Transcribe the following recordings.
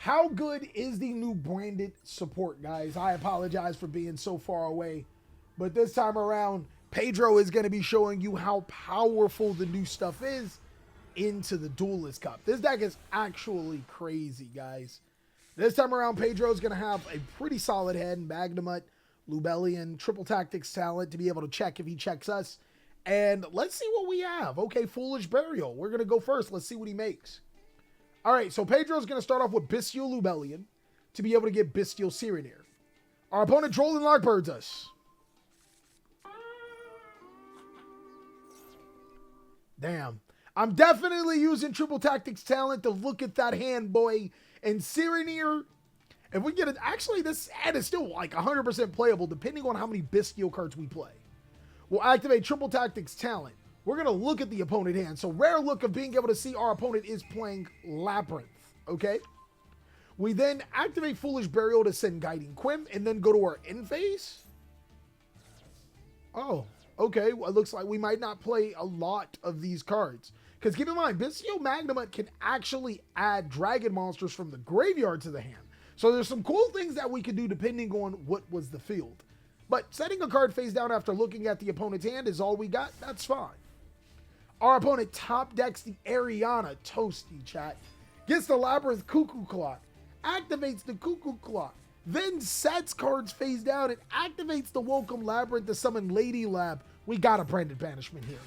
How good is the new branded support, guys? I apologize for being so far away, but this time around, Pedro is going to be showing you how powerful the new stuff is into the Duelist Cup. This deck is actually crazy, guys. This time around, Pedro is going to have a pretty solid hand, Magnemite, Lubellian, Triple Tactics Talent to be able to check if he checks us. And let's see what we have. Okay, Foolish Burial. We're going to go first. Let's see what he makes. All right, so Pedro's going to start off with Bestial Lubellian to be able to get Bestial Cyrenair. Our opponent Drolling Lockbirds us. Damn. I'm definitely using Triple Tactics Talent to look at that hand, boy. And Cyrenair, if we get it, actually this hand is still like 100% playable depending on how many Bestial cards we play. We'll activate Triple Tactics Talent. We're going to look at the opponent hand. So rare look of being able to see our opponent is playing Labyrinth, okay? We then activate Foolish Burial to send Guiding Quim and then go to our end phase. Oh, okay. Well, it looks like we might not play a lot of these cards. Because keep in mind, Bestial Magnemite can actually add dragon monsters from the graveyard to the hand. So there's some cool things that we could do depending on what was the field. But setting a card face down after looking at the opponent's hand is all we got. That's fine. Our opponent top decks the Ariana, toasty chat, gets the Labyrinth Cuckoo Clock, activates the Cuckoo Clock, then sets cards face down and activates the Welcome Labyrinth to summon Lady Lab. We got a branded banishment here.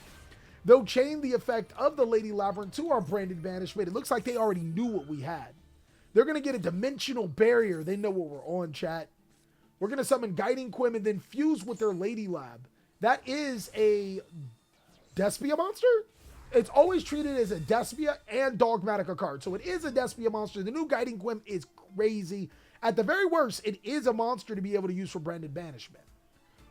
They'll chain the effect of the Lady Labyrinth to our branded banishment. It looks like they already knew what we had. They're going to get a dimensional barrier. They know what we're on, chat. We're going to summon Guiding Quim and then fuse with their Lady Lab. That is a Despia monster? It's always treated as a Despia and Dogmatica card. So it is a Despia monster. The new Guiding Quim is crazy. At the very worst, it is a monster to be able to use for branded banishment.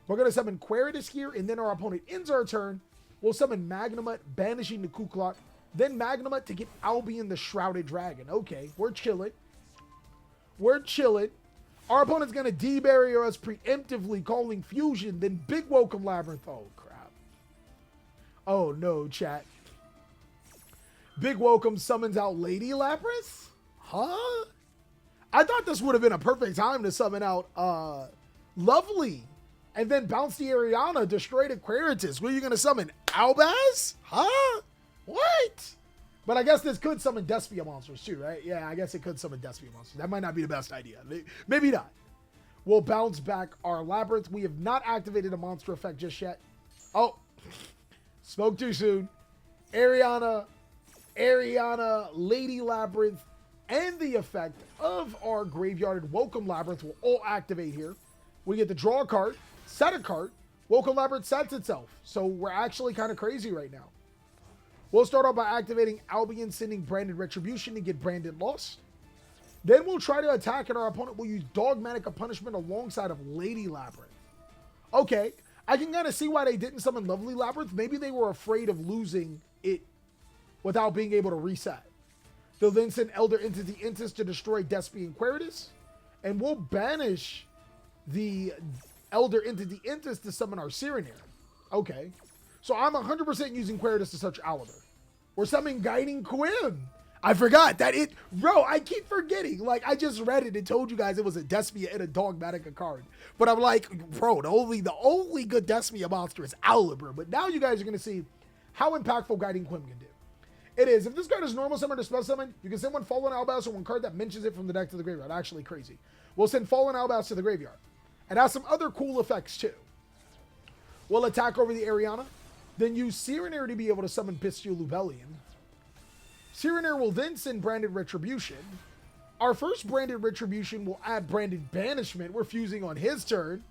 We're going to summon Queritus here, and then our opponent ends our turn. We'll summon Magnemite, banishing the Kuklok. Then Magnemite to get Albion the Shrouded Dragon. Okay, we're chilling. We're chilling. Our opponent's going to debarrier us preemptively, calling Fusion, then Big Welcome Labyrinth. Oh, crap. Oh, no, chat. Big Welcome summons out Lady Labyrinth? Huh? I thought this would have been a perfect time to summon out Lovely. And then bounce the Ariana, destroy the Queritus. What are you going to summon? Albaz? Huh? What? But I guess this could summon Despia monsters too, right? Yeah, I guess it could summon Despia monsters. That might not be the best idea. Maybe not. We'll bounce back our Labyrinth. We have not activated a monster effect just yet. Oh, spoke too soon. Ariana, Lady Labyrinth, and the effect of our graveyarded Welcome Labyrinth will all activate here. We get to draw a card, set a card. Welcome Labyrinth sets itself. So we're actually kind of crazy right now. We'll start off by activating Albion, sending Branded Retribution to get Branded Lost. Then we'll try to attack, and our opponent will use Dogmatica Punishment alongside of Lady Labyrinth. Okay, I can kind of see why they didn't summon Lovely Labyrinth. Maybe they were afraid of losing it without being able to reset. They'll then send Elder Entity Intis to destroy Despia and Queritus. And we'll banish the Elder Entity Intis to summon our Cyrenair. Okay. So I'm 100% using Queritus to search Alabar. We're summoning Guiding Quim. I forgot that it... Bro, I keep forgetting. Like, I just read it and told you guys it was a Despia and a Dogmatica card. But I'm like, bro, the only good Despia monster is Alabar. But now you guys are going to see how impactful Guiding Quim can do. It is. If this card is normal summon or spell summon, you can send one Fallen Albaz or one card that mentions it from the deck to the graveyard. Actually crazy. We'll send Fallen Albaz to the graveyard. And has some other cool effects too. We'll attack over the Ariana. Then use Cyrenair to be able to summon Bestial Lubellian. Cyrenair will then send Branded Retribution. Our first Branded Retribution will add Branded Banishment. We're fusing on his turn.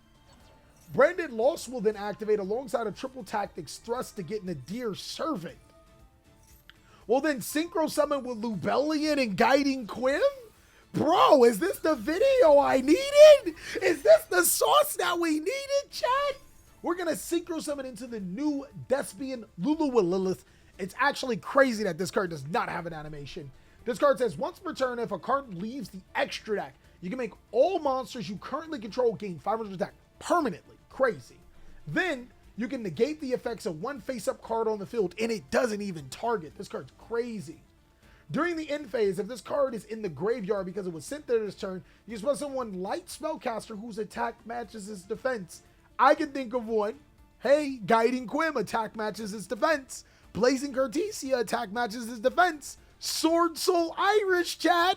Branded Loss will then activate alongside a Triple Tactics Thrust to get Nadir Servant. We'll then Synchro Summon with Lubellian and Guiding Quim. Bro, is this the video I needed? Is this the sauce that we needed, chat? We're going to Synchro Summon into the new Despian Lulu with Lilith. It's actually crazy that this card does not have an animation. This card says, once per turn, if a card leaves the extra deck, you can make all monsters you currently control gain 500 attack permanently. Crazy. Then, you can negate the effects of one face-up card on the field, and it doesn't even target. This card's crazy. During the end phase, if this card is in the graveyard because it was sent there this turn, you spell someone light spellcaster whose attack matches his defense. I can think of one. Hey, Guiding Quim, attack matches his defense. Blazing Cartesia, attack matches his defense. Sword Soul Irish, chat.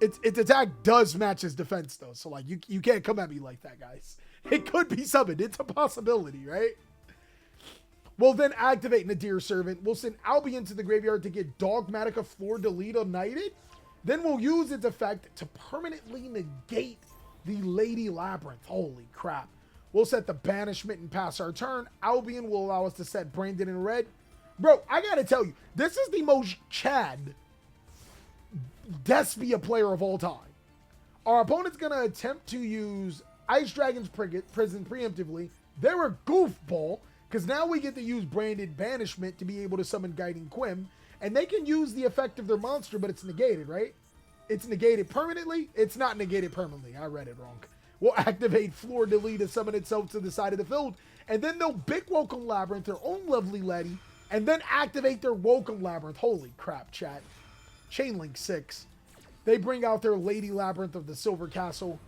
Its attack does match his defense, though. So, like, you can't come at me like that, guys. It could be summoned. It's a possibility, right? We'll then activate Nadir Servant. We'll send Albion to the graveyard to get Dogmatica Floor Delete United. Then we'll use its effect to permanently negate the Lady Labyrinth. Holy crap. We'll set the banishment and pass our turn. Albion will allow us to set Brandon in red. Bro, I gotta tell you, this is the most Chad Despia player of all time. Our opponent's gonna attempt to use Ice Dragon's Prison preemptively. They're a goofball, because now we get to use Branded Banishment to be able to summon Guiding Quim, and they can use the effect of their monster, but it's negated, right? It's negated permanently? It's not negated permanently. I read it wrong. We'll activate Floor Delete to summon itself to the side of the field, and then they'll big Welcome Labyrinth, their own lovely Letty, and then activate their Welcome Labyrinth. Holy crap, chat. Chainlink 6. They bring out their Lady Labyrinth of the Silver Castle.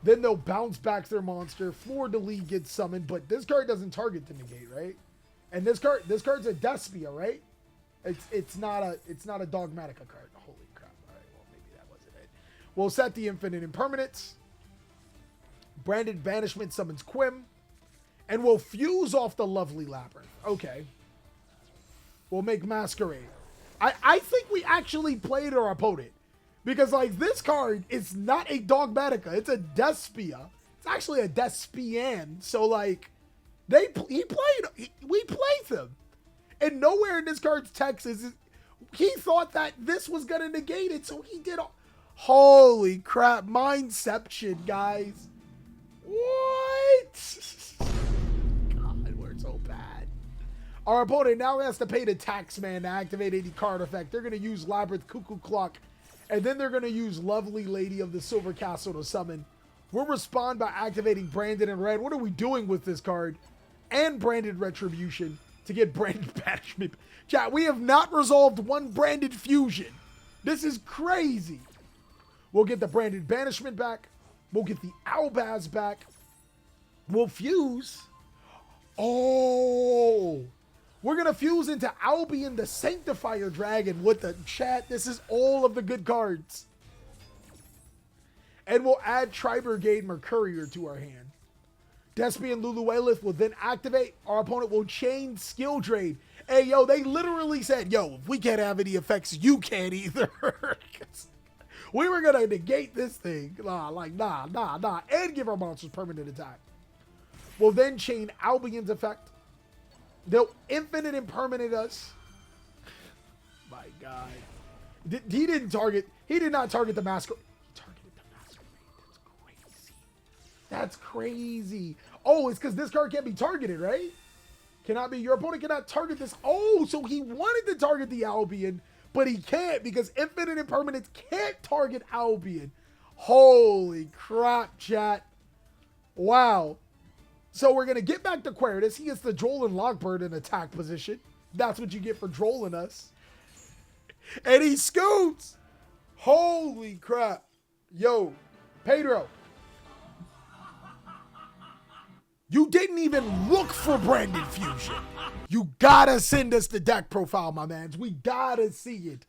Then they'll bounce back their monster. Floor Delete gets summoned, but this card doesn't target to negate, right? And this card's a Despia, right? It's not a Dogmatica card. Holy crap. All right, well, maybe that wasn't it. We'll set the Infinite Impermanence. Branded Banishment summons Quim. And we'll fuse off the lovely Labyrinth. Okay. We'll make Masquerade. I think we actually played our opponent. Because, like, this card is not a Dogmatica. It's a Despia. It's actually a Despian. So, like, we played them. And nowhere in this card's text he thought that this was going to negate it. So he did holy crap. Mindception, guys. What? God, we're so bad. Our opponent now has to pay the taxman to activate any card effect. They're going to use Labyrinth Cuckoo Clock. And then they're going to use Lovely Lady of the Silver Castle to summon. We'll respond by activating Branded in red. What are we doing with this card? And Branded Retribution to get Branded Banishment. Chat, we have not resolved one Branded Fusion. This is crazy. We'll get the Branded Banishment back. We'll get the Albaz back. We'll fuse. Oh. We're going to fuse into Albion, the Sanctifier Dragon. What the chat? This is all of the good cards. And we'll add Tri-Brigade Mercurier to our hand. Despian Luluelith will then activate. Our opponent will chain Skill Drain. Hey, yo, they literally said, yo, if we can't have any effects, you can't either. We were going to negate this thing. Nah. And give our monsters permanent attack. We'll then chain Albion's effect. They'll infinite impermanent us. My God. He did not target the Masquerade. He targeted the Masquerade. That's crazy. Oh, it's because this card can't be targeted, right? Cannot be. Your opponent cannot target this. Oh, so he wanted to target the Albion, but he can't because infinite impermanence can't target Albion. Holy crap, chat. Wow. So we're going to get back to Queritus. He gets the Droll and Lockbird in attack position. That's what you get for trolling us. And he scoots. Holy crap. Yo, Pedro. You didn't even look for Branded Fusion. You gotta send us the deck profile, my mans. We gotta see it.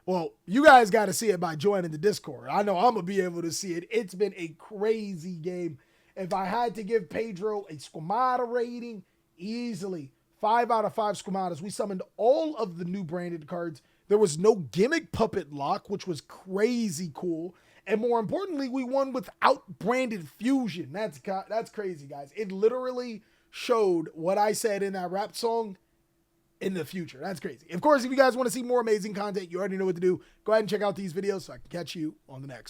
Well, you guys gotta see it by joining the Discord. I know I'm gonna be able to see it. It's been a crazy game. If I had to give Pedro a Squamata rating, easily 5 out of 5 Squamatas. We summoned all of the new branded cards. There was no gimmick puppet lock, which was crazy cool. And more importantly, we won without Branded Fusion. That's crazy, guys. It literally showed what I said in that rap song in the future. That's crazy. Of course, if you guys want to see more amazing content, you already know what to do. Go ahead and check out these videos so I can catch you on the next one.